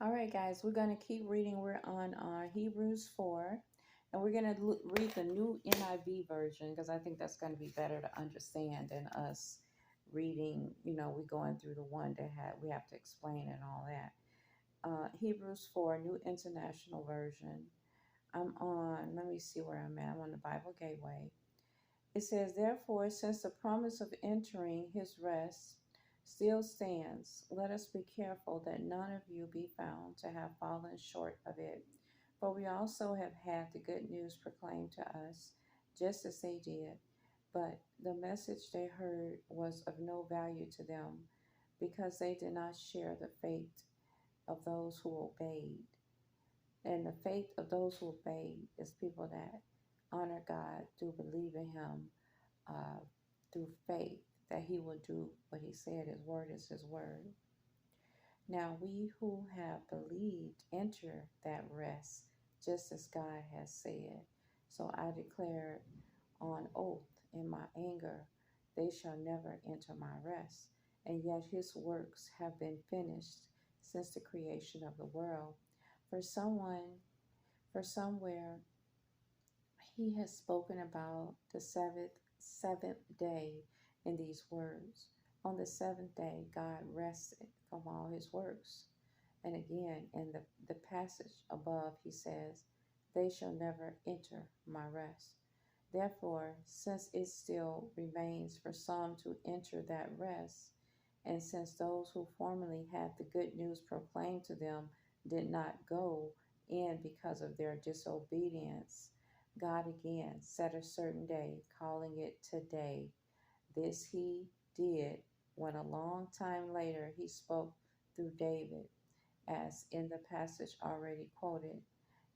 All right, guys, we're going to keep reading. We're on Hebrews 4, and we're going to read the new NIV version because I think that's going to be better to understand than us reading. We're going through the one that we have to explain and all that. Hebrews 4, New International Version. Let me see where I'm at. I'm on the Bible Gateway. It says, therefore, since the promise of entering his rest still stands, let us be careful that none of you be found to have fallen short of it. For we also have had the good news proclaimed to us, just as they did. But the message they heard was of no value to them, because they did not share the faith of those who obeyed. And the faith of those who obey is people that honor God through believing Him, uh, through faith that He will do what He said. His word is His word. Now we who have believed enter that rest, just as God has said. So I declare on oath in my anger, they shall never enter my rest. And yet His works have been finished since the creation of the world. For somewhere, he has spoken about the seventh day in these words. On the seventh day, God rested from all his works. And again, in the passage above, he says, they shall never enter my rest. Therefore, since it still remains for some to enter that rest, and since those who formerly had the good news proclaimed to them did not go in because of their disobedience, God again set a certain day, calling it today. This he did when a long time later he spoke through David, as in the passage already quoted.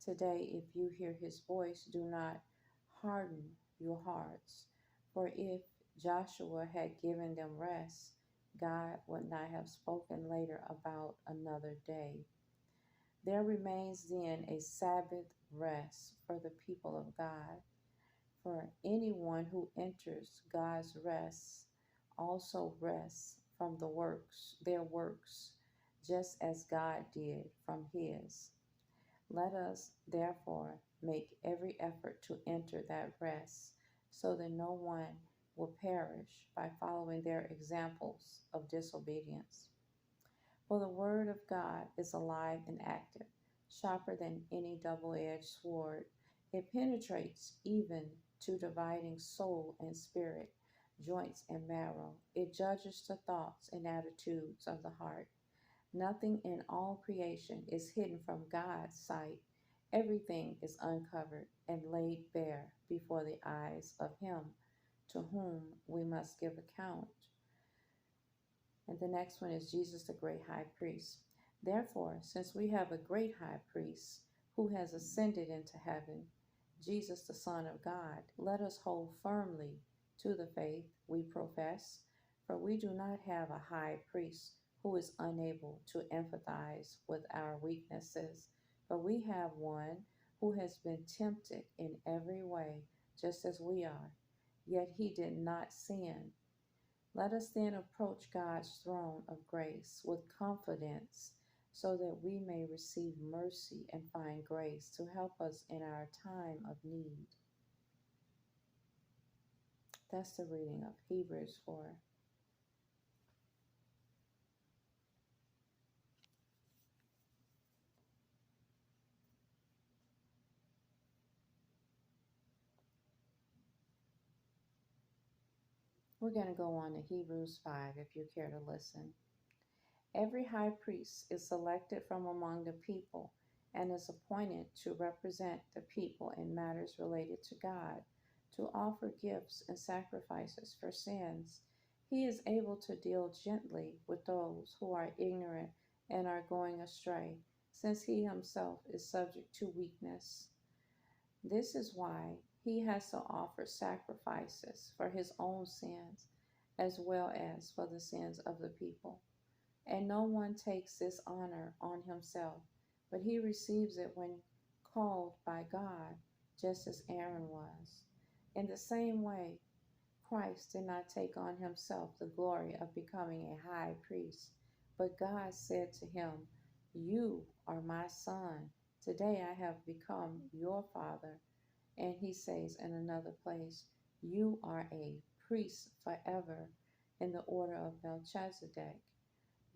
Today, if you hear his voice, do not harden your hearts. For if Joshua had given them rest, God would not have spoken later about another day. There remains then a Sabbath rest for the people of God. For anyone who enters God's rest also rests from their works, just as God did from his. Let us therefore make every effort to enter that rest, so that no one will perish by following their examples of disobedience. For the word of God is alive and active, sharper than any double-edged sword. It penetrates even to dividing soul and spirit, joints and marrow. It judges the thoughts and attitudes of the heart. Nothing in all creation is hidden from God's sight. Everything is uncovered and laid bare before the eyes of Him to whom we must give account. And the next one is Jesus, the great high priest. Therefore, since we have a great high priest who has ascended into heaven, Jesus, the Son of God, let us hold firmly to the faith we profess, for we do not have a high priest who is unable to empathize with our weaknesses, but we have one who has been tempted in every way, just as we are, yet he did not sin. Let us then approach God's throne of grace with confidence so that we may receive mercy and find grace to help us in our time of need. That's the reading of Hebrews 4. We're going to go on to Hebrews 5 if you care to listen. Every high priest is selected from among the people and is appointed to represent the people in matters related to God, to offer gifts and sacrifices for sins. He is able to deal gently with those who are ignorant and are going astray, since he himself is subject to weakness. This is why he has to offer sacrifices for his own sins as well as for the sins of the people. And no one takes this honor on himself, but he receives it when called by God, just as Aaron was. In the same way, Christ did not take on himself the glory of becoming a high priest, but God said to him, You are my son. Today I have become your father. And he says in another place, you are a priest forever in the order of Melchizedek.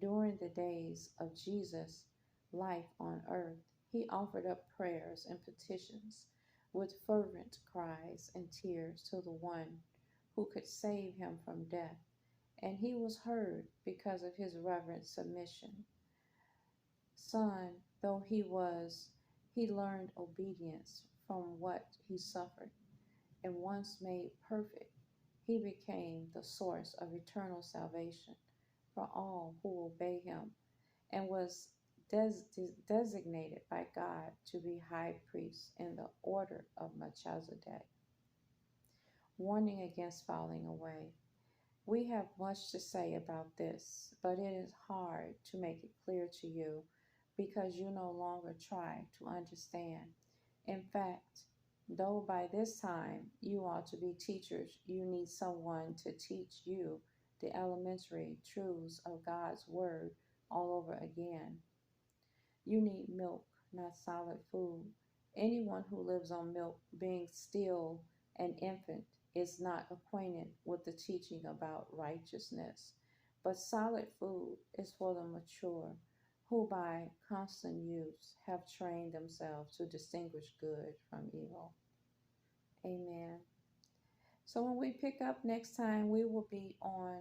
During the days of Jesus' life on earth, he offered up prayers and petitions with fervent cries and tears to the one who could save him from death, and he was heard because of his reverent submission. Son though he was, he learned obedience from what he suffered, and once made perfect, he became the source of eternal salvation for all who obey him, and was designated by God to be high priest in the order of Melchizedek. Warning against falling away. We have much to say about this, but it is hard to make it clear to you because you no longer try to understand. In fact, though by this time you ought to be teachers, you need someone to teach you the elementary truths of God's Word all over again. You need milk, not solid food. Anyone who lives on milk, being still an infant, is not acquainted with the teaching about righteousness. But solid food is for the mature, who by constant use have trained themselves to distinguish good from evil. Amen. So when we pick up next time, we will be on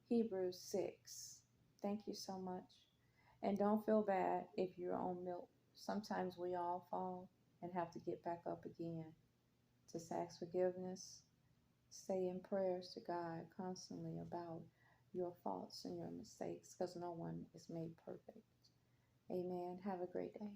Hebrews 6. Thank you so much. And don't feel bad if you're on milk. Sometimes we all fall and have to get back up again. Just ask forgiveness. Stay in prayers to God constantly about your faults and your mistakes because no one is made perfect. Amen. Have a great day.